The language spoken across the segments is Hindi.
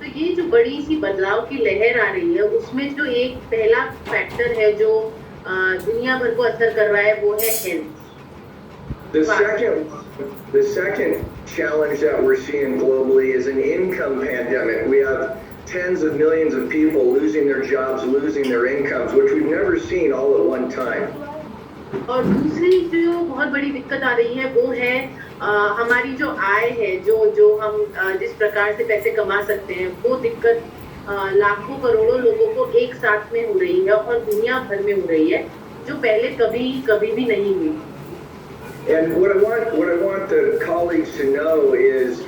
तो ये जो बड़ी सी बदलाव की लहर आ रही है, उसमें जो एक पहला फैक्टर है जो दुनिया भर को असर कर रहा है, वो है health. The second challenge that we're seeing globally is an income pandemic. We have tens of millions of people losing their jobs, losing their incomes, which we've never seen all at one time. और दूसरी जो बहुत बड़ी दिक्कत आ रही है वो है हमारी जो आय है, जो हम जिस प्रकार से पैसे कमा सकते हैं, वो दिक्कत लाखों करोड़ों लोगों को एक साथ में हो रही है और दुनिया भर में हो रही है, जो पहले कभी भी नहीं हुई। And what I want the colleagues to know is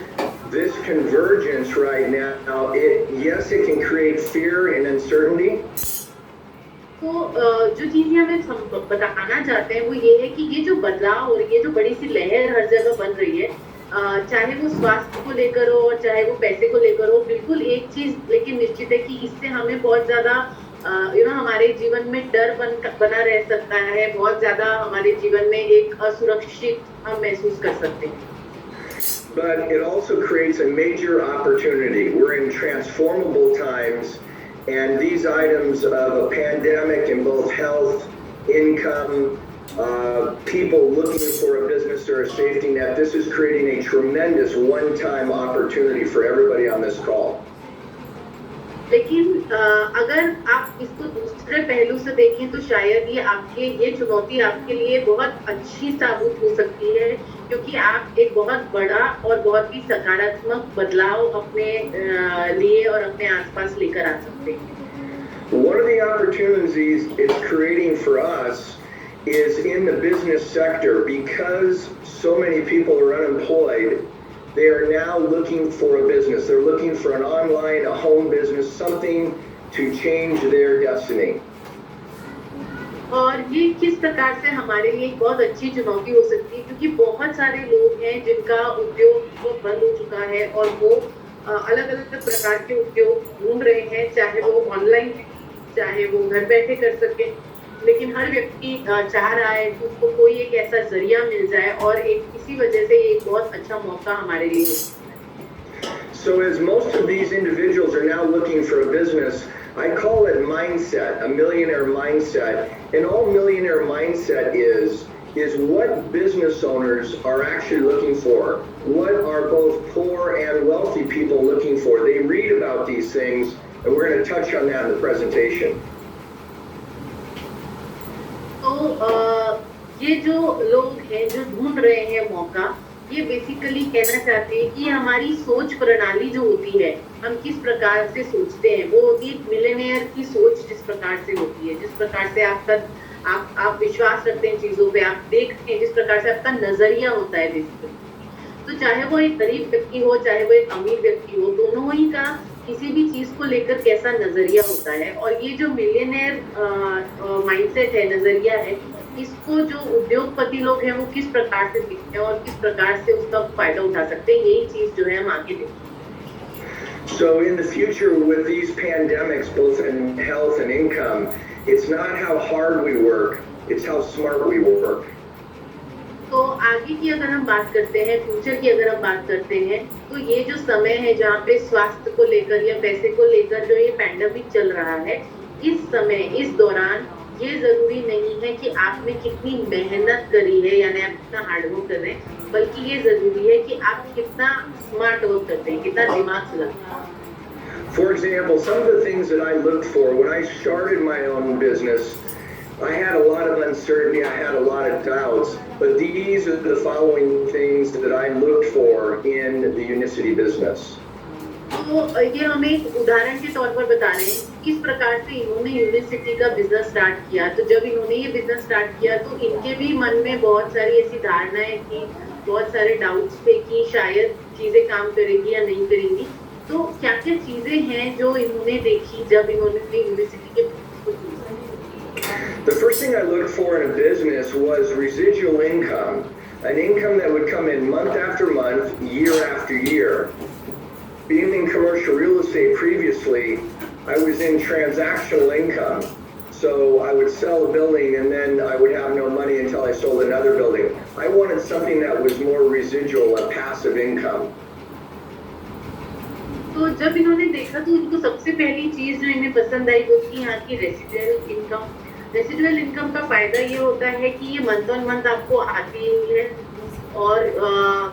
this convergence right now, yes, it can create fear and uncertainty. तो जो चीज़ें हमें बताना चाहते हैं वो ये है कि ये जो बदलाव और ये जो बड़ी सी लहर हर जगह बन रही है, चाहे वो स्वास्थ्य को लेकर हो और चाहे वो पैसे को लेकर हो, बिल्कुल एक चीज़ लेकिन निश्चित है कि इससे हमें बहुत ज़्यादा हमारे जीवन में डर बना रह सकता है, बहुत ज़्यादा हमारे जीवन में एक असुरक्षित हम महसूस कर सकते हैं। But it also creates a major opportunity. We're in transformable times, and these items of a pandemic in both health, income, people looking for a business or a safety net, this is creating a tremendous one-time opportunity for everybody on this call. लेकिन अगर आप इसको दूसरे पहलू से देखें तो शायद ये चुनौती आपके लिए बहुत अच्छी साबित हो सकती है, क्योंकि आप एक बहुत बड़ा और बहुत ही सकारात्मक बदलाव अपने लिए और अपने आसपास लेकर आ सकते हैं। One of the opportunities it's creating for us is in the business sector, because so many people are unemployed. They are now looking for a business. They're looking for an online, a home business, something to change their destiny. और ये किस प्रकार से हमारे लिए एक बहुत अच्छी चुनौती हो सकती है, क्योंकि बहुत सारे लोग हैं जिनका उद्योग बंद हो चुका है और वो अलग-अलग प्रकार के उद्योग ढूंढ रहे हैं, चाहे वो ऑनलाइन, चाहे वो घर बैठे कर सके, लेकिन हर व्यक्ति चाह रहा है कि उसको कोई एक ऐसा जरिया मिल जाए और इसी वजह से एक बहुत अच्छा मौका हमारे लिए है। So as most of these individuals are now looking for a business, I call it mindset, a millionaire mindset. And all millionaire mindset is what business owners are actually looking for. What are both poor and wealthy people looking for? They read about these things, and we're going to touch on that in the presentation. तो ये जो लोग हैं जो ढूंढ रहे हैं मौका, ये बेसिकली कहना चाहते हैं कि हमारी सोच प्रणाली जो होती है, हम किस प्रकार से सोचते हैं, वो होती है मिलेनियर की सोच जिस प्रकार से होती है, जिस प्रकार से आप विश्वास रखते हैं चीज़ों पे, आप देखते हैं जिस प्रकार से आपका नजरिया होता है बेसिकली। तो चाहे वो एक गरीब व्यक्ति हो, चाहे वो एक अमीर व्यक्ति हो, दोनों ही का किसी भी चीज को लेकर कैसा नजरिया होता है। और ये जो मिलियनेयर माइंडसेट है, नजरिया है, इसको जो उद्योगपति लोग हैं वो किस प्रकार से दिखते हैं और किस प्रकार से उसका फायदा उठा सकते हैं, यही चीज जो है हम आगे देखेंगे। So in the future with these pandemics, both in health and income, it's not how hard we work, it's how smart we work. तो आगे की अगर हम बात करते हैं, फ्यूचर की अगर हम बात करते हैं, तो ये जो समय है जहाँ पे स्वास्थ्य को लेकर या पैसे को लेकर जो ये पैंडेमिक चल रहा है, इस समय, इस दौरान ये जरूरी नहीं है कि आपने कितनी मेहनत करी है, यानी आप कितना हार्डवर्क कर रहे हैं, बल्कि ये जरूरी है कि आप कितना स्मार्ट वर्क करते हैं, कितना दिमाग चलाते हैं। For example, some of the things that I looked for when I started my own business, I had a lot of uncertainty, I had a lot of doubts, but these are the following things that I looked for in the Unicity business. तो ये हम एक उदाहरण के तौर पर बता रहे हैं किस प्रकार से इन्होंने यूनिसिटी का बिजनेस स्टार्ट किया। तो जब इन्होंने ये बिजनेस स्टार्ट किया तो इनके भी मन में बहुत सारी ऐसी धारणाएं थी, बहुत सारे डाउट्स थे कि शायद चीजें काम करेंगी या नहीं करेंगी। तो क्या क्या चीजें हैं जो इन्होंने देखी जब इन्होंने यूनिसिटी के The first thing I looked for in a business was residual income, an income that would come in month after month, year after year. Being in commercial real estate previously, I was in transactional income. So I would sell a building and then I would have no money until I sold another building. I wanted something that was more residual, a passive income. तो जब इन्होंने देखा तो उनको सबसे पहली चीज़ जो इन्हें पसंद आई वो थी यहाँ की रेसिडुअल इनकम। रेसिडुअल इनकम का फ़ायदा ये होता है कि ये मंथ ऑन मंथ आपको आती ही है और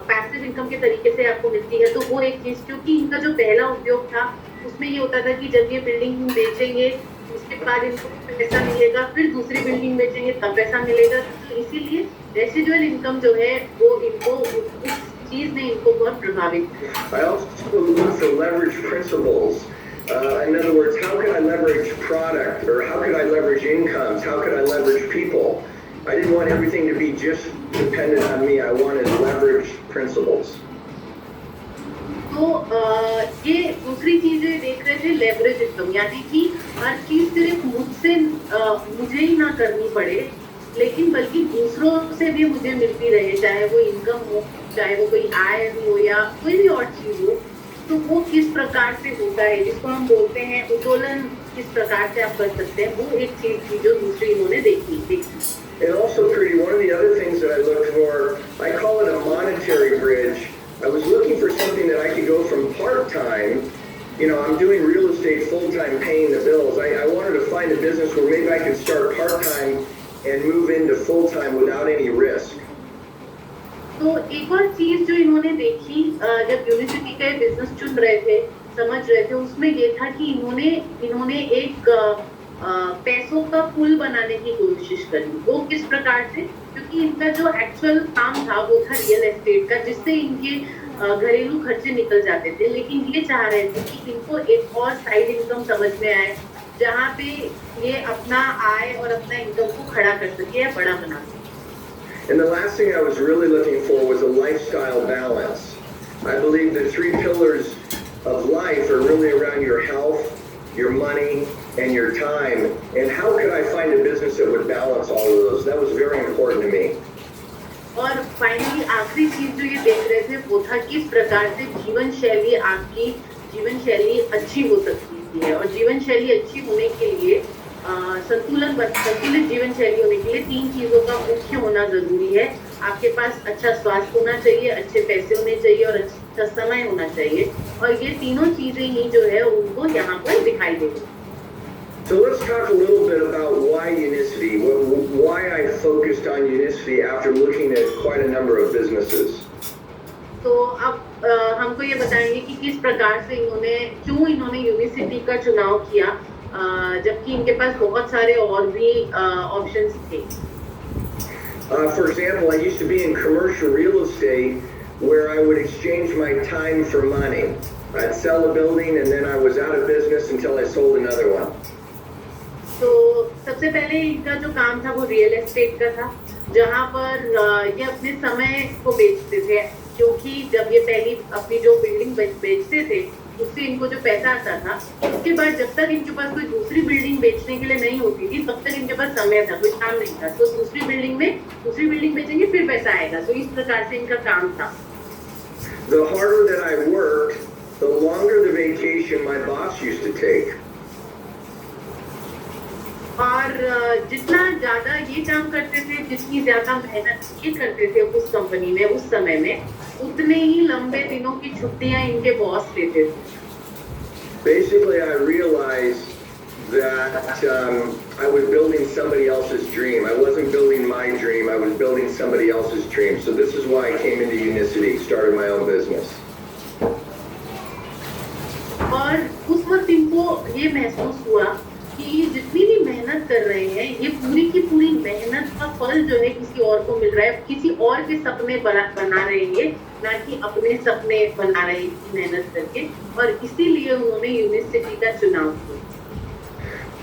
पैसिव इनकम के तरीके से आपको मिलती है। तो वो एक चीज़, क्योंकि इनका जो पहला उद्योग था उसमें ये होता था कि जब ये बिल्डिंग बेचेंगे उसके बाद इनको पैसा मिलेगा, फिर दूसरी बिल्डिंग बेचेंगे तब पैसा मिलेगा। तो इसीलिए रेसिडुअल इनकम जो है वो इनको उस चीज़ ने इनको बहुत प्रभावित किया। I also look for leverage principles. In other words, how could I leverage product, or how could I leverage incomes? How could I leverage people? I didn't want everything to be just dependent on me. I wanted leverage principles. तो ये दूसरी चीज़ ये देख रहे थे लेवरेज इनकम, यानी कि हर चीज़ सिर्फ मुझे ही ना करनी पड़े, लेकिन बल्कि दूसरों से भी मुझे मिलती रहे, चाहे वो इनकम हो, चाहे वो कोई आय हो या कोई भी और चीज़ हो। तो वो किस प्रकार से होता है, जिसको हम बोलते हैं उत्तोलन, किस प्रकार से आप कर सकते हैं, वो एक चीज़ थी जो दूसरी इन्होंने देखी। And also, Pretty, one of the other things that I looked for, I call it a monetary bridge. I was looking for something that I could go from part-time, I'm doing real estate full-time paying the bills. I wanted to find a business where maybe I could start part-time and move into full-time without any risk. तो एक और चीज़ जो इन्होंने देखी जब यूनिवर्सिटी का बिजनेस चुन रहे थे, समझ रहे थे, उसमें ये था कि इन्होंने एक पैसों का पुल बनाने की कोशिश करी। वो किस प्रकार से, क्योंकि इनका जो एक्चुअल काम था वो था रियल एस्टेट का, जिससे इनके घरेलू खर्चे निकल जाते थे। लेकिन ये चाह रहे थे कि इनको एक और साइड इनकम समझ में आए, जहाँ पे ये अपना आय और अपना इनकम को खड़ा कर सके या बड़ा बना सके। And the last thing I was really looking for was a lifestyle balance. I believe the three pillars of life are really around your health, your money, and your time. And how could I find a business that would balance all of those? That was very important to me. और फाइनली आखिरी चीज जो ये देख रहे थे वो था किस प्रकार से जीवन शैली, आपकी जीवन शैली अच्छी हो सकती है। और जीवन शैली अच्छी होने के लिए संतुलित जीवन शैली होने के लिए 3 चीजों का मुख्य होना जरूरी है। आपके पास अच्छा स्वास्थ्य होना चाहिए, अच्छे पैसे होने चाहिए और अच्छा समय होना चाहिए। और ये तीनों चीजें ही जो है उनको यहाँ पर दिखाई देंगी। So let's talk a little bit about why Unicity, why I focused on Unicity after looking at quite a number of businesses. तो अब हमको ये बताएंगे कि किस प्रकार से क्यों इन्होंने यूनिवर्सिटी का चुनाव किया, जबकि इनके पास बहुत सारे और भी ऑप्शंस थे। For example, I used to be in commercial real estate where I would exchange my time for money. I'd sell a building and then I was out of business until I sold another one. तो सबसे पहले इनका जो काम था वो रियल एस्टेट का था, जहाँ पर ये अपने समय को बेचते थे, क्योंकि जब ये पहली अपनी जो बिल्डिंग बेचते थे उससे इनको जो पैसा आता था, उसके बाद जब तक इनके पास कोई दूसरी बिल्डिंग बेचने के लिए नहीं होती थी तब तक इनके पास समय था, कोई काम नहीं था। तो दूसरी बिल्डिंग बेचेंगे फिर पैसा आएगा। तो इस प्रकार से इनका काम था। The harder that I worked, the longer the vacation my boss used to take. और जितना ज्यादा ये काम करते थे, जितनी ज्यादा मेहनत ये करते थे उस कंपनी में उस समय में, उतने ही लंबे दिनों की छुट्टियां इनके बॉस लेते थे। Basically, I realized that I was building somebody else's dream. I wasn't building my dream. I was building somebody else's dream. So this is why I came into Unicity, started my own business. और उस वक्त इनको ये महसूस हुआ कि ये जितनी भी मेहनत कर रहे हैं, ये पूरी की पूरी मेहनत का फल जो है किसी और को मिल रहा है, किसी और के सपने बना रहे हैं, ना कि अपने सपने बना रहे हैं मेहनत करके। और इसीलिए उन्होंने यूनिवर्सिटी का चुनाव किया।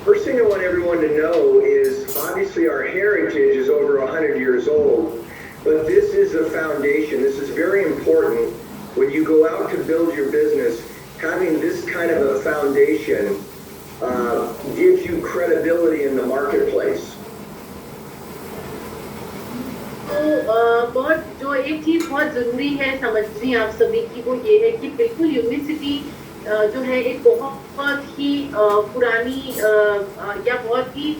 First thing I want everyone to know is obviously our heritage is over 100 years old, but this is a foundation. This is very important when you go out to build your business. Having this kind of a foundation gives you credibility in the marketplace. तो जो एक चीज बहुत जरूरी है समझनी आप सभी की, वो ये है कि बिल्कुल यूनिवर्सिटी जो है एक बहुत ही पुरानी या बहुत ही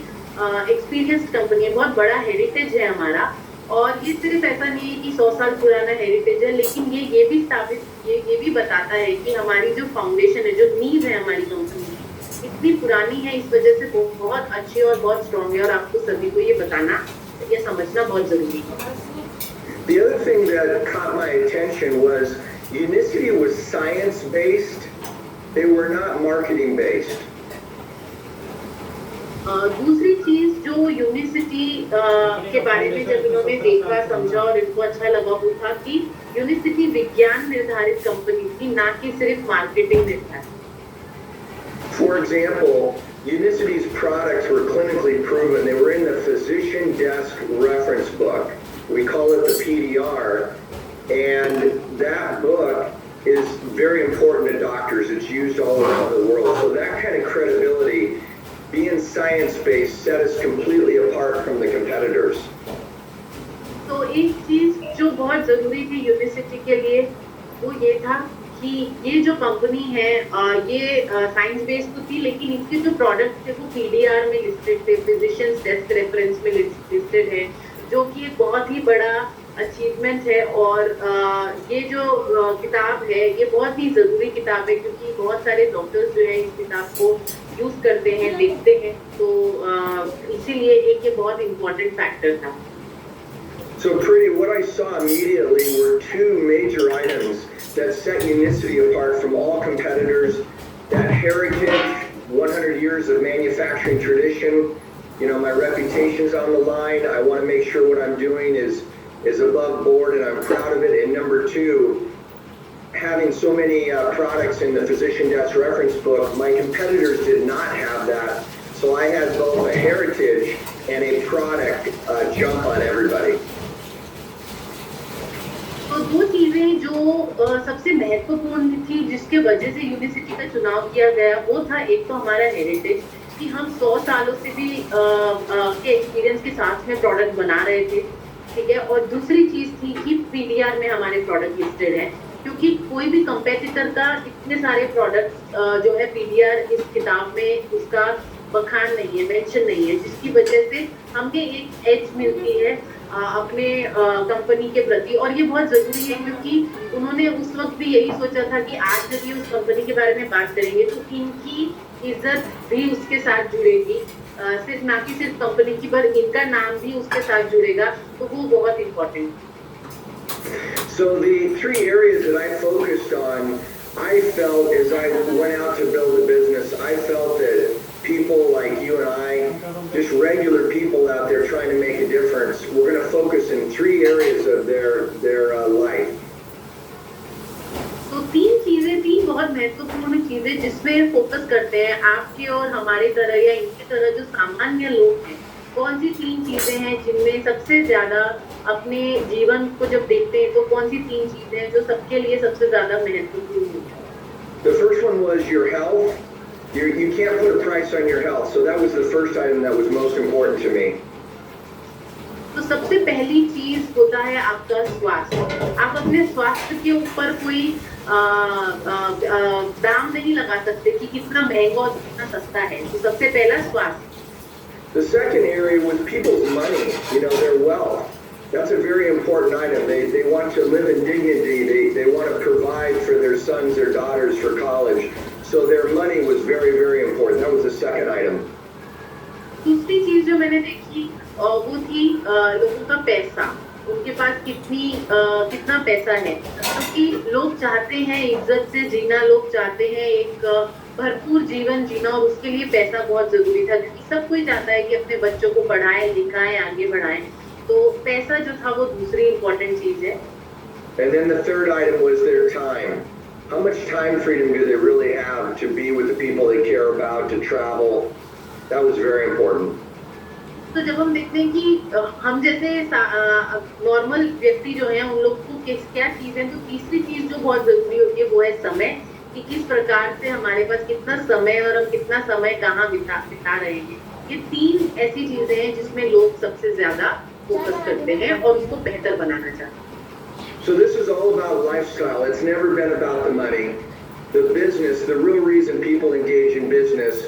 एक्सपीरियंस्ड कंपनी है, बहुत बड़ा हेरिटेज है हमारा। और ये सिर्फ ऐसा नहीं है कि 100 साल पुराना हेरिटेज है, लेकिन ये भी बताता है कि हमारी जो फाउंडेशन है, जो नींव है हमारी कंपनी की, इतनी पुरानी है, इस वजह से बहुत अच्छी और बहुत स्ट्रांग है, और आपको सभी को ये बताना, ये समझना बहुत जरूरी है। The other thing that caught my attention was Unicity was science-based. They were not marketing-based. दूसरी चीज जो यूनिसिटी के बारे में जब इन्होंने देखा, समझा और इनको अच्छा लगा, वो था कि यूनिसिटी विज्ञान निर्धारित कंपनी थी, ना कि सिर्फ मार्केटिंग निर्धारित। For example, Unicity's products were clinically proven. They were in the physician desk reference book. We call it the PDR, and that book is very important to doctors. It's used all around the world. So that kind of credibility, being science-based, set us completely apart from the competitors. तो एक चीज जो बहुत जरूरी थी यूनिसिटी के लिए, वो ये था कि ये जो कंपनी है, ये साइंस बेस्ड तो थी, लेकिन इसके जो प्रोडक्ट थे वो पीडीआर में लिस्टेड थे, फिजिशियंस डेस्क रेफरेंस में लिस्टेड है, जो कि एक बहुत ही बड़ा अचीवमेंट है। और ये जो किताब है, ये बहुत ही ज़रूरी किताब है, क्योंकि बहुत सारे डॉक्टर्स जो है इस किताब को यूज़ करते हैं, देखते हैं, तो इसीलिए एक ये बहुत इम्पोर्टेंट फैक्टर था। So Preeti, what I saw immediately were two major items that set Unicity apart from all competitors. That heritage, 100 years of manufacturing tradition. You know, my reputation's on the line. I want to make sure what I'm doing is above board, and I'm proud of it. And number two, having so many products in the physician desk reference book, my competitors did not have that. So I had both a heritage and a product jump on everybody. तो दो चीजें जो सबसे महत्वपूर्ण थी, जिसके वजह से यूनिसिटी का चुनाव किया गया, वो था एक तो हमारा हेरिटेज, कि हम 100 सालों से भी के एक्सपीरियंस के साथ में प्रोडक्ट बना रहे थे, ठीक है। और दूसरी चीज थी कि पीडीआर में हमारे प्रोडक्ट लिस्टेड है, क्योंकि कोई भी कंपेटिटर का इतने सारे प्रोडक्ट जो है पीडीआर इस किताब में उसका बखान नहीं है, मेंशन नहीं है, जिसकी वजह से हमें एक एज मिलती है अपने कंपनी के प्रति। और ये बहुत ज़रूरी है, क्योंकि उन्होंने उस वक्त भी यही सोचा था कि आज जब ये उस कंपनी के बारे में बात करेंगे तो इनकी इज्जत भी उसके साथ जुड़ेगी, सिर्फ ना कि सिर्फ कंपनी की, पर इनका नाम भी उसके साथ जुड़ेगा, तो वो बहुत important. So the three areas that I focused on, I felt as I went out to build a business, I felt that people like you and I, just regular people out there trying to make a difference, we're going to focus in three areas of their life. तो तीन चीजें थी, बहुत महत्वपूर्ण चीजें, जिसमें फोकस करते हैं आपके और हमारे तरह या इनकी तरह जो सामान्य लोग हैं। कौन सी तीन चीजें हैं जिनमें सबसे ज्यादा अपने जीवन को जब देखते हैं, तो कौन सी तीन चीजें हैं जो सबके लिए सबसे ज्यादा महत्वपूर्ण है? The first one was your health. You can't put a price on your health, so that was the first item that was most important to me. तो सबसे पहली चीज होता है आपका स्वास्थ्य। आप अपने स्वास्थ्य के ऊपर कोई दाम नहीं लगा सकते कि कितना महंगा और कितना सस्ता है, तो सबसे पहला स्वास्थ्य। The second area was people's money, you know, their wealth. That's a very important item. They want to live in dignity. They want to provide for their sons, their daughters for college. So their money was very, very important. That was the second item. दूसरी चीज जो मैंने देखी वो थी लोगों का पैसा, उनके पास कितना पैसा है, क्योंकि लोग चाहते हैं इज्जत से जीना, लोग चाहते हैं एक भरपूर जीवन जीना, और उसके लिए पैसा बहुत जरूरी था, क्योंकि सब कोई चाहता है कि अपने बच्चों को पढ़ाएं, लिखाएं, आगे बढ़ाएं, तो पैसा जो था वो दूसरी इम्पोर्टेंट चीज है। And then the third item was their time. How much time freedom do they really have to be with the people they care about, to travel? That was very important. तो जब हम देखते हैं कि हम जैसे नॉर्मल व्यक्ति जो हैं, उन लोग को क्या चीज़ है, तो तीसरी चीज़ जो बहुत ज़रूरी होती है वो है समय, कि किस प्रकार से हमारे पास कितना समय और हम कितना समय कहाँ बिता रहे हैं। ये तीन ऐसी चीज़ें हैं जिसमें लोग सबसे ज़्यादा फोकस करते हैं और उसको बेहतर बनाना चाहते हैं। So this is all about lifestyle. It's never been about the money. The business, the real reason people engage in business,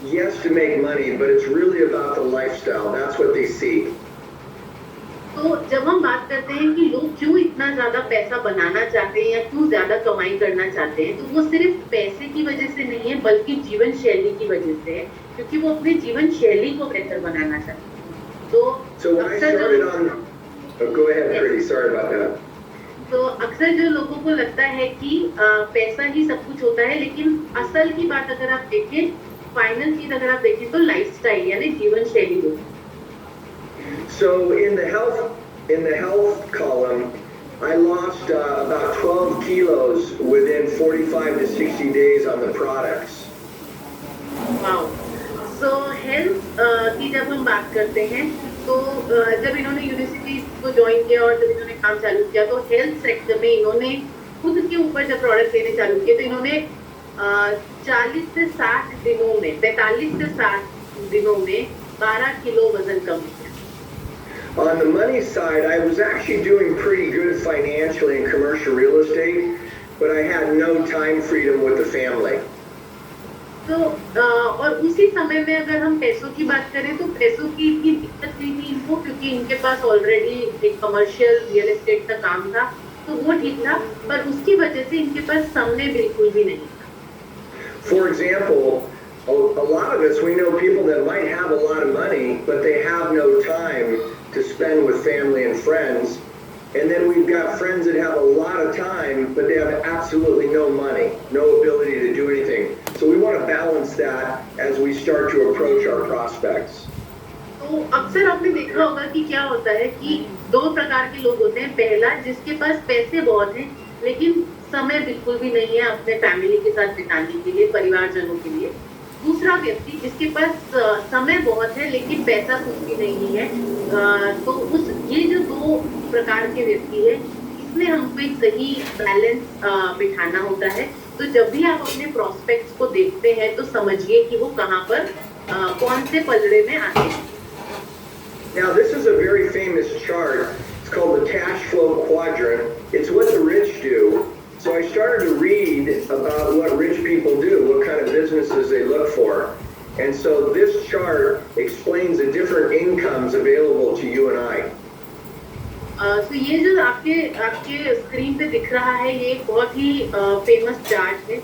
yes, to make money, but it's really about the lifestyle. That's what they seek. तो जब हम बात करते हैं कि लोग क्यों इतना ज्यादा पैसा बनाना चाहते हैं या क्यों ज्यादा कमाई करना चाहते हैं, तो वो सिर्फ पैसे की वजह से नहीं है बल्कि जीवन शैली की वजह से है, क्योंकि वो अपने जीवन शैली को बेहतर बनाना चाहते हैं। तो So when I started on, oh, go ahead, Pretty. Sorry about that. तो अक्सर जो लोगों को लगता है कि पैसा ही सब कुछ होता है, लेकिन असल की बात अगर आप देखें, फाइनल चीज अगर आप देखें तो लाइफस्टाइल यानी जीवन शैली होती है। So in the health column, I lost about 12 kilos within 45 to 60 days on the products. Wow. So health की जब हम बात करते हैं तो जब इन्होंने यूनिवर्सिटी को ज्वाइन किया और जब इन्होंने काम चालू किया तो हेल्थ सेक्टर में इन्होंने खुद के ऊपर जब प्रोडक्ट देने चालू किए तो इन्होंने 40 से 60 दिनों में 45 से 60 दिनों में 12 किलो वजन कम किया। On the money side, I was actually doing pretty good financially in commercial real estate, but I had no time freedom with the family. तो और उसी समय में अगर हम पैसों की बात करें तो पैसों की इतनी दिक्कत नहीं थी इनको, क्योंकि इनके पास ऑलरेडी एक कमर्शियल रियल एस्टेट का काम था, तो वो ठीक था, पर उसकी वजह से इनके पास समय बिल्कुल भी नहीं था। For example, a lot of us, we know people that might have a lot of money, but they have no time to spend with family and friends. And then we've got friends that have a lot of time, but they have absolutely no money, no ability to do anything. So we want to balance that as we start to approach our prospects. तो अक्सर आपने देखा होगा कि क्या होता है कि दो प्रकार के लोग होते हैं। पहला, जिसके पास पैसे बहुत हैं लेकिन समय बिल्कुल भी नहीं है अपने फैमिली के साथ बिताने के लिए, परिवारजनों के लिए। दूसरा व्यक्ति जिसके पास समय बहुत है लेकिन पैसा कुछ भी नहीं है। तो ये जो दो प्रकार के व्यक्ति है, इसमें हमको एक सही बैलेंस बिठाना होता है। तो जब भी आप अपने प्रोस्पेक्ट्स को देखते हैं तो समझिए कि वो कहाँ पर कौन से पलड़े में आते हैं। Now this is a very famous chart. It's called the cash flow quadrant. It's what the rich do. So I started to read about what rich people do, what kind of businesses they look for. And so this chart explains the different incomes available to you and I. तो ये जो आपके स्क्रीन पे दिख रहा है, ये एक बहुत ही फेमस चार्ट है।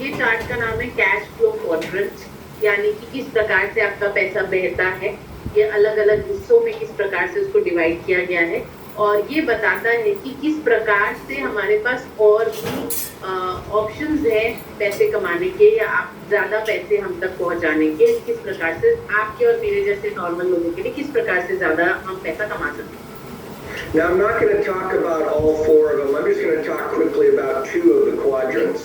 ये चार्ट का नाम है कैश फ्लो क्वाड्रेंट, यानी कि किस प्रकार से आपका पैसा बहता है। ये अलग अलग हिस्सों में किस प्रकार से उसको डिवाइड किया गया है, और ये बताता है कि किस प्रकार से हमारे पास और भी ऑप्शंस हैं पैसे कमाने के या आप ज़्यादा पैसे हम तक पहुंचाने के। किस प्रकार से आपके और मेरे जैसे नॉर्मल लोगों के लिए किस प्रकार से ज़्यादा हम पैसा कमा सकते हैं। Now I'm not going to talk about all four of them. I'm just going to talk quickly about two of the quadrants.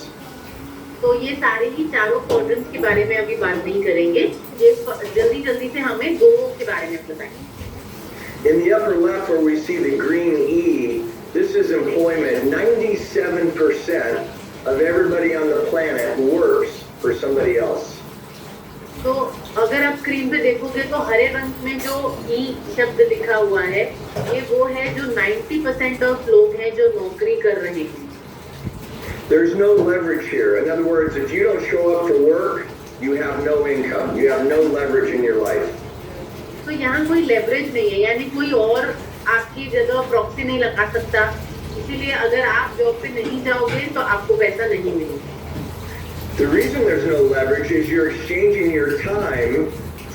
तो ये सारे ही चारों क्वाड्रेंट्स के बारे में अभी बात नहीं करेंगे, ये जल्दी से हमें दो के बारे में बताएंगे। In the upper left where we see the green E, this is employment. 97% of everybody on the planet works for somebody else. तो अगर आप स्क्रीन पे देखोगे तो हरे रंग में जो ई शब्द लिखा हुआ है, ये वो है जो 90% ऑफ लोग हैं जो नौकरी कर रहे हैं। There's no leverage here. In other words, if you don't show up for work, you have no income. You have no leverage in your life. तो यहाँ कोई लेवरेज नहीं है, यानी कोई और आपकी जगह प्रॉक्सी नहीं लगा सकता। इसीलिए अगर आप जॉब पे नहीं जाओगे तो आपको पैसा नहीं मिलेगा। The reason there's no leverage is you're exchanging your time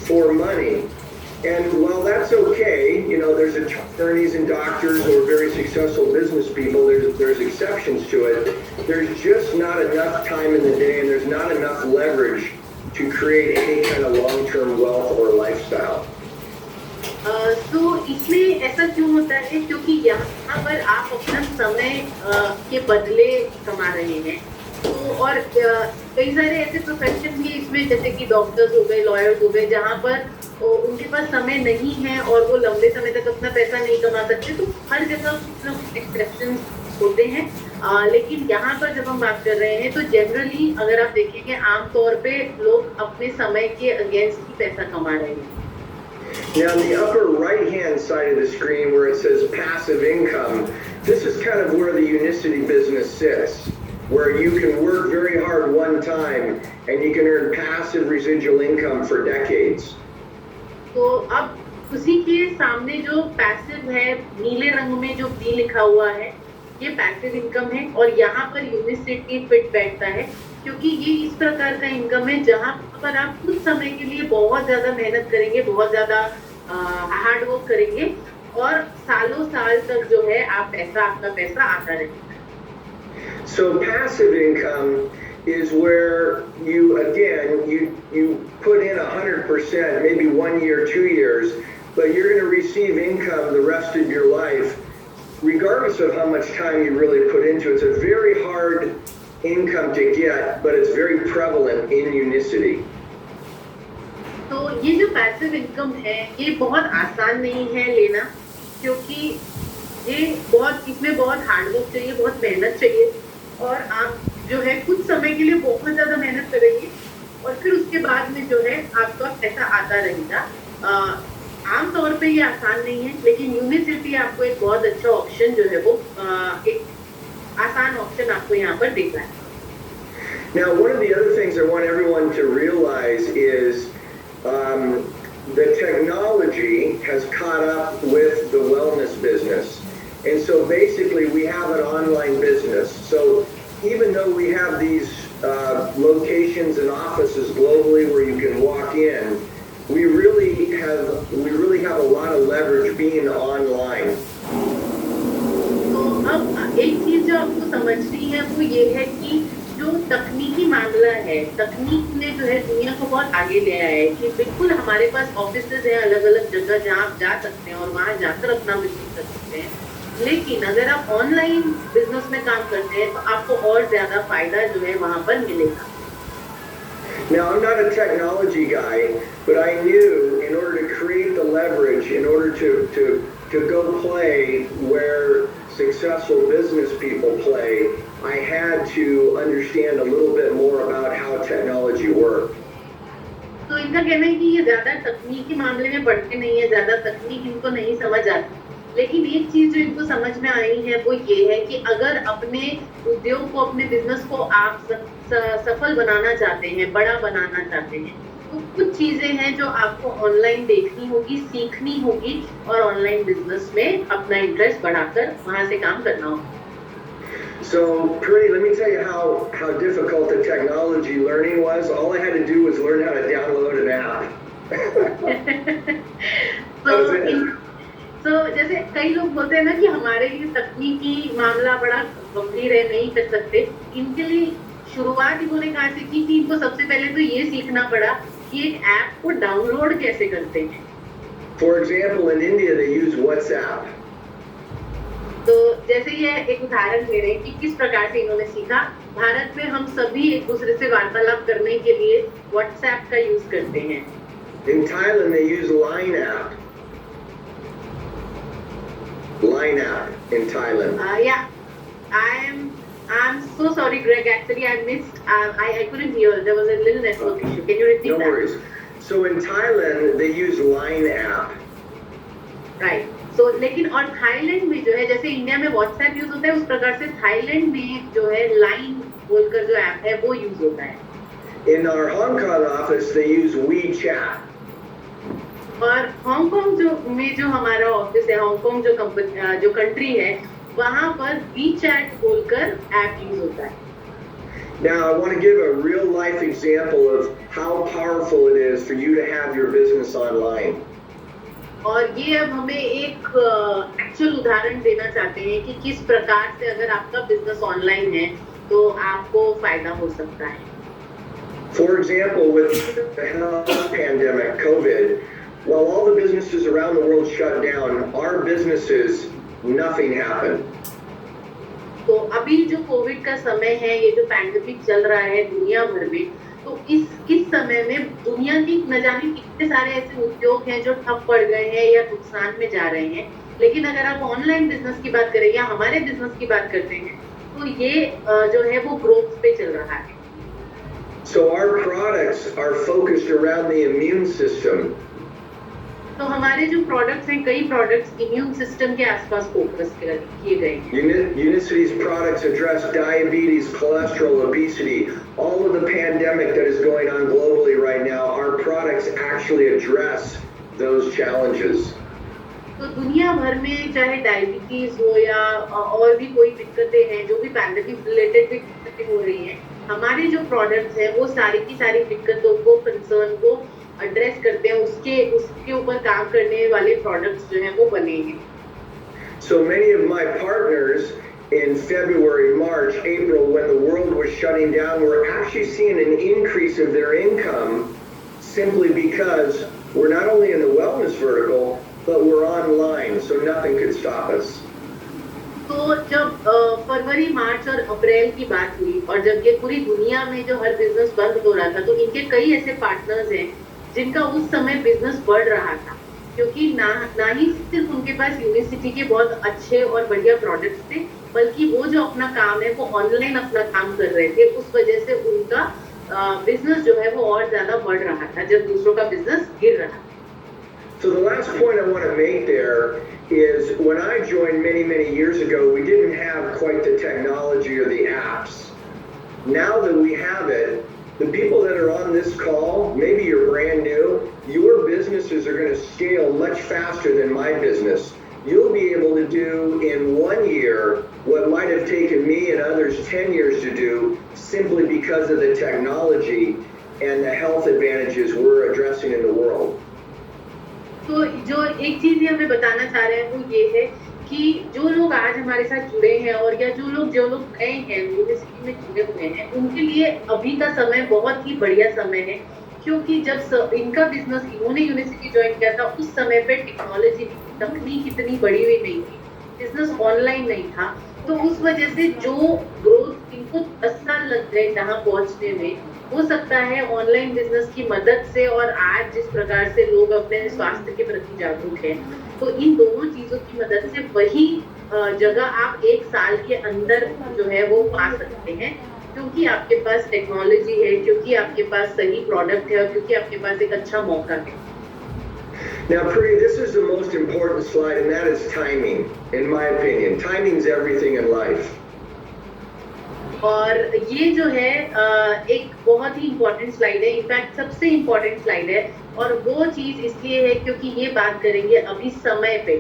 for money. And while that's okay, you know, there's attorneys and doctors who are very successful business people, there's exceptions to it. There's just not enough time in the day and there's not enough leverage to create any kind of long-term wealth or lifestyle. तो इसमें ऐसा क्यों होता है? क्योंकि यहाँ पर आप अपना समय के बदले कमा रहे हैं। तो और कई सारे ऐसे प्रोफेशन भी इसमें, जैसे कि डॉक्टर्स हो गए, लॉयर्स हो गए, जहाँ पर उनके पास समय नहीं है और वो लंबे समय तक अपना पैसा नहीं कमा सकते। तो हर जगह एक्सेप्शन होते हैं, लेकिन यहाँ पर जब हम बात कर रहे हैं तो जनरली अगर आप देखेंगे आमतौर पे लोग अपने समय के अगेंस्ट ही पैसा कमा रहे हैं। Now, on the upper right-hand side of the screen where it says passive income, this is kind of where the Unicity business sits, where you can work very hard one time and you can earn passive residual income for decades. तो अब उसी के सामने जो पैसिव है, नीले रंग में जो बी लिखा हुआ है, ये पैसिव इनकम है और यहाँ पर यूनिसिटी फिट बैठता है क्योंकि ये इस प्रकार का इनकम है जहाँ पर आप कुछ समय के लिए बहुत ज्यादा मेहनत करेंगे, बहुत ज्यादा हार्ड वर्क करेंगे और सालों साल तक जो है आपका पैसा आता रहेगा। So passive income is where you put in 100%, maybe 1 year, 2 years, but you're going to receive income the rest of your life, regardless of how much time you really put into it. It's a very hard income to get, but it's very prevalent in Unicity. तो ये जो पैसिव इनकम है ये बहुत आसान नहीं है लेना क्योंकि इसमें बहुत हार्डवर्क चाहिए, बहुत मेहनत चाहिए और आप जो है कुछ समय के लिए बहुत ज्यादा मेहनत करेंगे और फिर उसके बाद में जो है आपका पैसा आता रहेगा। आमतौर पे ये आसान नहीं है लेकिन यूनिसिटी आपको एक बहुत अच्छा ऑप्शन जो है वो एक आसान ऑप्शन आपको यहाँ पर देता है। Now, one of the other things I want everyone to realize is the technology has caught up with the wellness business. And so basically we have an online business. So even though we have these locations and offices globally where you can walk in, we really have a lot of leverage being online. तो अब एक चीज जो आपको समझनी है वो ये है कि जो तकनीकी मामला है, तकनीक ने जो है दुनिया को बहुत आगे ले आया है कि बिल्कुल हमारे पास ऑफिसेज हैं अलग अलग जगह जहाँ आप जा सकते हैं और वहाँ जाकर अपना बिजनेस कर सकते हैं, लेकिन अगर आप ऑनलाइन बिजनेस में काम करते हैं तो आपको और ज्यादा फायदा जो है वहाँ पर मिलेगा। Now, I'm not a technology guy, but I knew in order to create the leverage, in order to go play where successful business people play, I had to understand a little bit more about how technology worked. तो इनका कहना है कि ये ज्यादा तकनीकी मामले में बढ़ते नहीं है, ज्यादा तकनीक इनको नहीं समझ आती, लेकिन एक चीज जो इनको समझ में आई है वो ये है कि अगर अपने उद्योग को, अपने बिजनेस को आप सफल बनाना चाहते हैं, बड़ा बनाना चाहते हैं, तो कुछ चीजें हैं जो आपको ऑनलाइन देखनी होगी, सीखनी होगी और ऑनलाइन बिजनेस में अपना इंटरेस्ट बढ़ाकर वहां से काम करना होगा। So, Pretty, let me tell you how difficult the technology learning was. All I had to do was learn how to download an app. तो जैसे कई लोग बोलते हैं ना कि हमारे लिए तकनीकी मामला बड़ा गंभीर है, नहीं कर सकते, इनके लिए शुरुआत इन्होंने कहाँ से की थी, इनको सबसे पहले तो ये सीखना पड़ा कि एक ऐप को डाउनलोड कैसे करते हैं। For example, in India they use WhatsApp. तो जैसे ये एक उदाहरण दे रहे हैं कि किस प्रकार से इन्होंने सीखा। भारत में हम सभी एक दूसरे से वार्तालाप करने के लिए WhatsApp का यूज करते हैं। In Thailand they use Line app. Line app in Thailand. Yeah, I'm so sorry, Greg. Actually, I missed. I couldn't hear. There was a little network issue. Can you repeat that? No worries. So in Thailand they use Line app. Right. So लेकिन और थाईलैंड में जो है, जैसे इंडिया में WhatsApp यूज होता है उस प्रकार से थाईलैंड में जो है लाइन बोलकर जो ऐप है वो यूज होता है। In our Hong Kong office they use WeChat. और हांगकांग में जो हमारा ऑफिस है, हांगकांग जो कंट्री है, वहाँ पर WeChat बोलकर ऐप यूज होता है। Now I want to give a real life example of how powerful it is for you to have your business online. और ये अब हमें एक एक्चुअल उदाहरण देना चाहते हैं कि किस प्रकार से अगर आपका बिजनेस ऑनलाइन है तो आपको फायदा हो सकता है। For example, with the health pandemic, COVID, while all the businesses around the world shut down, our businesses, nothing happened. तो अभी जो कोविड का समय है, ये जो पैंडेमिक चल रहा है दुनिया भर में, तो इस समय में दुनिया की न जाने कितने सारे ऐसे उद्योग हैं जो ठप पड़ गए हैं या नुकसान में जा रहे हैं, लेकिन अगर आप ऑनलाइन बिजनेस की बात करें या हमारे बिजनेस की बात करते हैं तो ये जो है वो ग्रोथ पे चल रहा है। So our products are focused around the immune system. तो हमारे जो प्रोडक्ट्स हैं, कई प्रोडक्ट्स इम्यून सिस्टम के आसपास फोकस किए गए हैं। Unicity's products address diabetes, cholesterol, obesity, all of the pandemic that is going on globally right now. Our products actually address those challenges. तो दुनिया भर में चाहे डायबिटीज हो या और भी कोई दिक्कतें हैं, जो भी पैंडेमिक रिलेटेड भी दिक्कतें हो रही हैं, हमारे जो प्रोडक्ट्स हैं वो सारी की सारी दिक्कतों को, कंसर्न को एड्रेस करते हैं, उसके ऊपर काम करने वाले प्रोडक्ट्स जो हैं वो बने हैं। So many of my partners in February, March, April, when the world was shutting down, were actually seeing an increase of their income simply because we're not only in the wellness vertical, but we're online, so nothing could stop us. तो जब फरवरी, मार्च और अप्रैल की बात हुई और जब ये पूरी दुनिया में जो हर बिजनेस बंद हो रहा था, तो इनके कई ऐसे पार्टनर्स हैं जिनका उस समय बिजनेस बढ़ रहा था, क्योंकि ना ही सिर्फ उनके पास यूनिवर्सिटी के बहुत अच्छे और बढ़िया प्रोडक्ट्स थे, बल्कि वो जो अपना काम है वो ऑनलाइन अपना काम कर रहे थे। उस वजह से उनका बिजनेस जो है वो और ज्यादा बढ़ रहा था जब दूसरों का बिजनेस गिर रहा था। So the last point I want to make there is when I joined many years ago, we didn't have quite the technology or the apps. Now that we have it, the people that are on this call, maybe you're brand new, your businesses are going to scale much faster than my business. You'll be able to do in 1 year what might have taken me and others 10 years to do simply because of the technology and the health advantages we're addressing in the world. तो जो एक चीज हमें बताना चाह रहे हैं वो ये है कि जो लोग आज हमारे साथ जुड़े हैं और या जो लोग गए हैं यूनिवर्सिटी में जुड़े हुए हैं, उनके लिए अभी का समय बहुत ही बढ़िया समय है, क्योंकि जब इनका बिजनेस इन्होंने यूनिवर्सिटी ज्वाइन किया था उस समय पे टेक्नोलॉजी तकनीक इतनी बढ़ी हुई नहीं थी, बिजनेस ऑनलाइन नहीं था, तो उस वजह से जो ग्रोथ इनको 10 साल लग गए जहाँ पहुँचने में, हो सकता है ऑनलाइन बिजनेस की मदद से और आज जिस प्रकार से लोग अपने स्वास्थ्य के प्रति जागरूक हैं, तो इन दोनों चीजों की मदद से वही जगह आप 1 साल के अंदर जो है वो पा सकते हैं, क्योंकि आपके पास टेक्नोलॉजी है, क्योंकि आपके पास सही प्रोडक्ट है और क्योंकि आपके पास एक अच्छा मौका है। Now, Priya, this is the most important slide, and that is timing, in my opinion. Timing is everything in life. और ये जो है एक बहुत ही इम्पोर्टेंट स्लाइड है, इनफैक्ट सबसे इम्पोर्टेंट स्लाइड है, और वो चीज इसलिए है क्योंकि ये बात करेंगे अभी समय पे,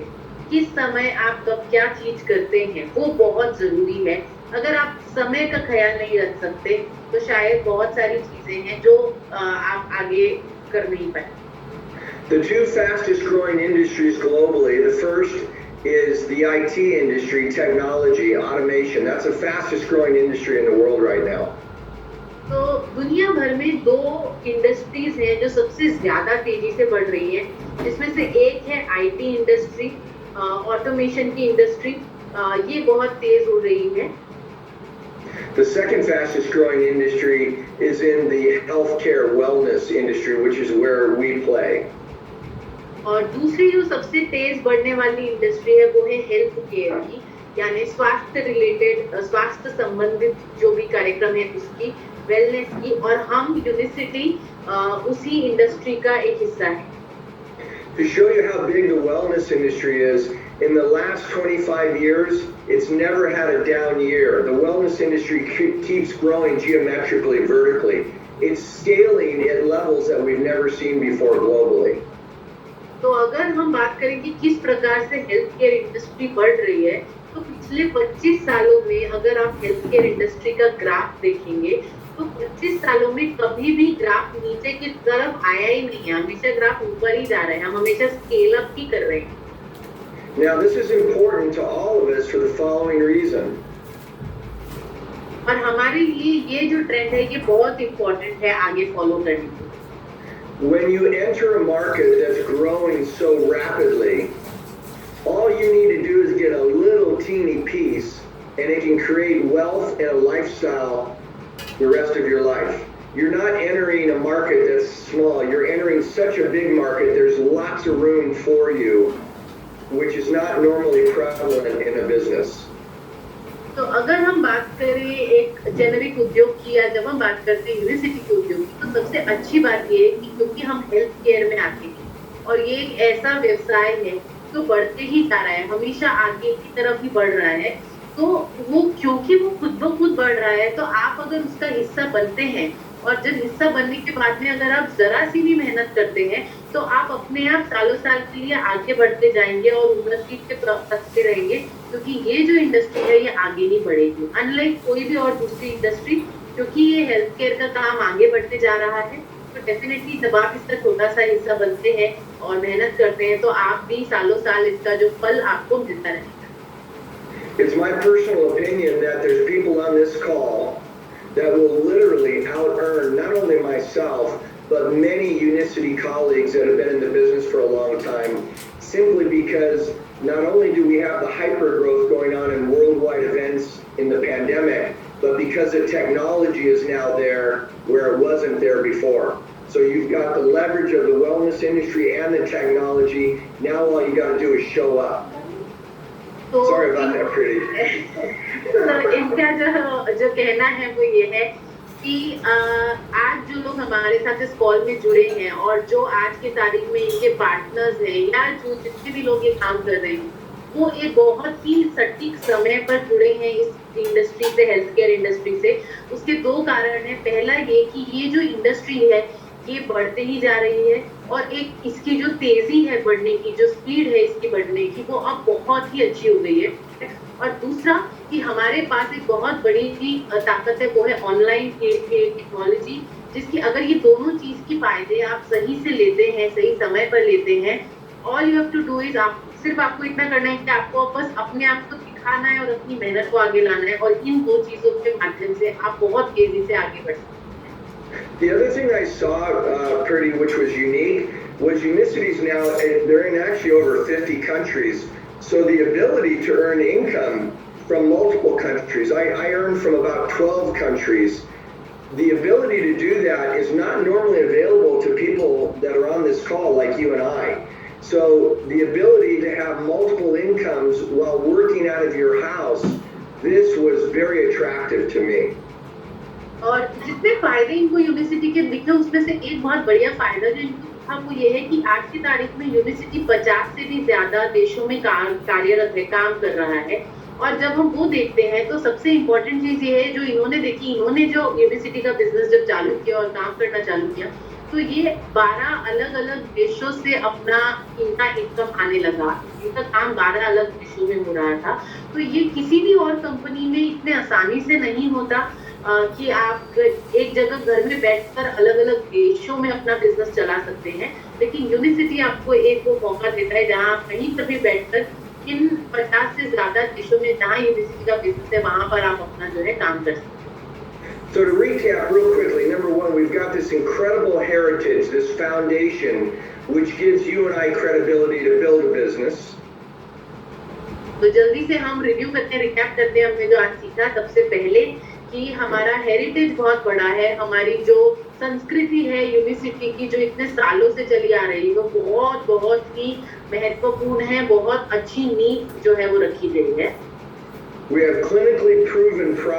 किस समय आप कब क्या चीज करते हैं वो बहुत जरूरी है। अगर आप समय का ख्याल नहीं रख सकते तो शायद बहुत सारी चीजें हैं जो आप आगे कर नहीं पाए। The two fastest growing industries globally, the first is the IT industry, technology, automation. That's the fastest growing industry in the world right now. तो दुनिया भर में 2 इंडस्ट्रीज हैं जो सबसे ज्यादा तेजी से बढ़ रही है, जिसमें से एक है आईटी इंडस्ट्री, ऑटोमेशन की इंडस्ट्री, ये बहुत तेज हो रही है। The second fastest growing industry is in the healthcare wellness industry, which is where we play. और दूसरी जो सबसे तेज बढ़ने वाली इंडस्ट्री है वो है हेल्थ केयर की, यानी स्वास्थ्य संबंधित जो भी कार्यक्रम है उसकी, वेलनेस की, और हम यूनिवर्सिटी उसी इंडस्ट्री का एक हिस्सा है। To show you how big the wellness industry is, in the last 25 years, it's never had a down year. The wellness industry keeps growing geometrically, vertically. It's scaling at levels that we've never seen before globally. तो अगर हम बात करें कि किस प्रकार से हेल्थ केयर इंडस्ट्री बढ़ रही है, तो पिछले 25 सालों में अगर आप हेल्थ केयर इंडस्ट्री का ग्राफ देखेंगे तो 25 सालों में कभी भी ग्राफ नीचे की तरफ आया ही नहीं है, हमेशा ग्राफ ऊपर ही जा रहे हैं, हम हमेशा स्केल अप ही कर रहे हैं। Now this is important to all of us for the following reason. और हमारे लिए ये जो ट्रेंड है ये बहुत इम्पोर्टेंट है आगे फॉलो करने के। When you enter a market that's growing so rapidly, all you need to do is get a little teeny piece and it can create wealth and a lifestyle the rest of your life. You're not entering a market that's small, you're entering such a big market, there's lots of room for you, which is not normally prevalent in a business. तो अगर हम बात करें एक जेनेरिक उद्योग की या जब हम बात करते हैं यूनिवर्सिटी के उद्योग की, तो सबसे अच्छी बात ये है कि क्योंकि हम हेल्थ केयर में आते हैं और ये एक ऐसा व्यवसाय है जो बढ़ते ही जा रहा है, हमेशा आगे की तरफ ही बढ़ रहा है, तो वो क्योंकि वो खुद ब खुद बढ़ रहा है, तो आप अगर उसका हिस्सा बनते हैं और जब हिस्सा बनने के बाद में अगर आप ज़रा सी भी मेहनत करते हैं, तो आप अपने आप सालों-साल के लिए आगे बढ़ते जाएँगे और उन्नति के पथते रहेंगे, क्योंकि ये जो इंडस्ट्री है, ये आगे नहीं बढ़ेगी। अनलाइक कोई भी और दूसरी इंडस्ट्री, क्योंकि ये हेल्थ केयर का काम आगे बढ़ते जा रहा है, तो डेफ़िनेटली जब आप इसका छोटा-सा हिस्सा बनते हैं और मेहनत करते हैं, तो आप भी सालों-साल इसका जो फल आपको मिलता रहेगा। It's my personal opinion that there's people on this call that will literally out-earn not only myself, but many Unicity colleagues that have been in the business for a long time, simply because not only do we have the hyper-growth going on in worldwide events in the pandemic, but because the technology is now there where it wasn't there before. So you've got the leverage of the wellness industry and the technology. Now all you got to do is show up. तो Sorry about that, Pretty. तो इनका जो कहना है वो ये है कि आज जो लोग हमारे साथ इस कॉल में जुड़े हैं और जो आज के तारीख में इनके पार्टनर्स हैं या जो जितने भी लोग ये काम कर रहे हैं, वो एक बहुत ही सटीक समय पर जुड़े हैं इस इंडस्ट्री से, हेल्थ केयर इंडस्ट्री से। उसके दो कारण हैं। पहला ये कि ये जो इंडस्ट्री है, ये बढ़ते ही जा रही है और एक इसकी जो तेजी है बढ़ने की, जो स्पीड है इसकी बढ़ने की, वो अब बहुत ही अच्छी हो गई है। और दूसरा कि हमारे पास एक बहुत बड़ी ही ताकत है, वो है ऑनलाइन टेक्नोलॉजी, जिसकी अगर ये दोनों चीज की फायदे आप सही से लेते हैं, सही समय पर लेते हैं, all you have to do is सिर्फ आपको इतना करना है कि आपको बस अपने आप को दिखाना है और अपनी मेहनत को आगे लाना है, और इन दो चीजों के माध्यम से आप बहुत तेजी से आगे बढ़ सकते हैं। The other thing I saw, Purdy, which was unique, was Unicity's now, they're in actually over 50 countries. So the ability to earn income from multiple countries, I earn from about 12 countries. The ability to do that is not normally available to people that are on this call like you and I. So the ability to have multiple incomes while working out of your house, this was very attractive to me. और जितने फायदे इनको यूनिवर्सिटी के दिखे, उसमें से एक बहुत बढ़िया फायदा जो इनको दिखा वो ये है कि आज की तारीख में यूनिवर्सिटी 50 से भी ज्यादा देशों में कार्यरत है, काम कर रहा है। और जब हम वो देखते हैं तो सबसे इम्पोर्टेंट चीज ये है जो इन्होंने देखी, इन्होंने जो यूनिवर्सिटी का बिजनेस जब चालू किया और काम करना चालू किया, तो ये 12 अलग-अलग देशों से अपना इनका इनकम आने लगा। इनका काम 12 अलग देशों में हो रहा था। तो ये किसी भी और कंपनी में इतने आसानी से नहीं होता कि आप एक जगह घर में बैठकर अलग-अलग देशों में अपना बिजनेस चला सकते हैं। लेकिन यूनिसिटी आपको एक वो मौका देता है जहां आप कहीं पर भी बैठकर इन 50 से ज्यादा देशों में जहां यूनिसिटी का बिजनेस है, वहां पर आप अपना जो है काम कर सकते हैं। So to recap real quickly, number one, we've got this incredible heritage, this foundation, which gives you and I credibility to build a business. तो जल्दी से हम रिव्यू करते हैं, रिकैप करते हैं हमने जो आज सीखा। सबसे पहले कि हमारा हेरिटेज बहुत बड़ा है, हमारी जो संस्कृति है यूनिवर्सिटी की जो इतने सालों से चली आ रही है, वो बहुत बहुत ही महत्वपूर्ण है, बहुत अच्छी नींव जो है वो रखी गई है। We have clinically proven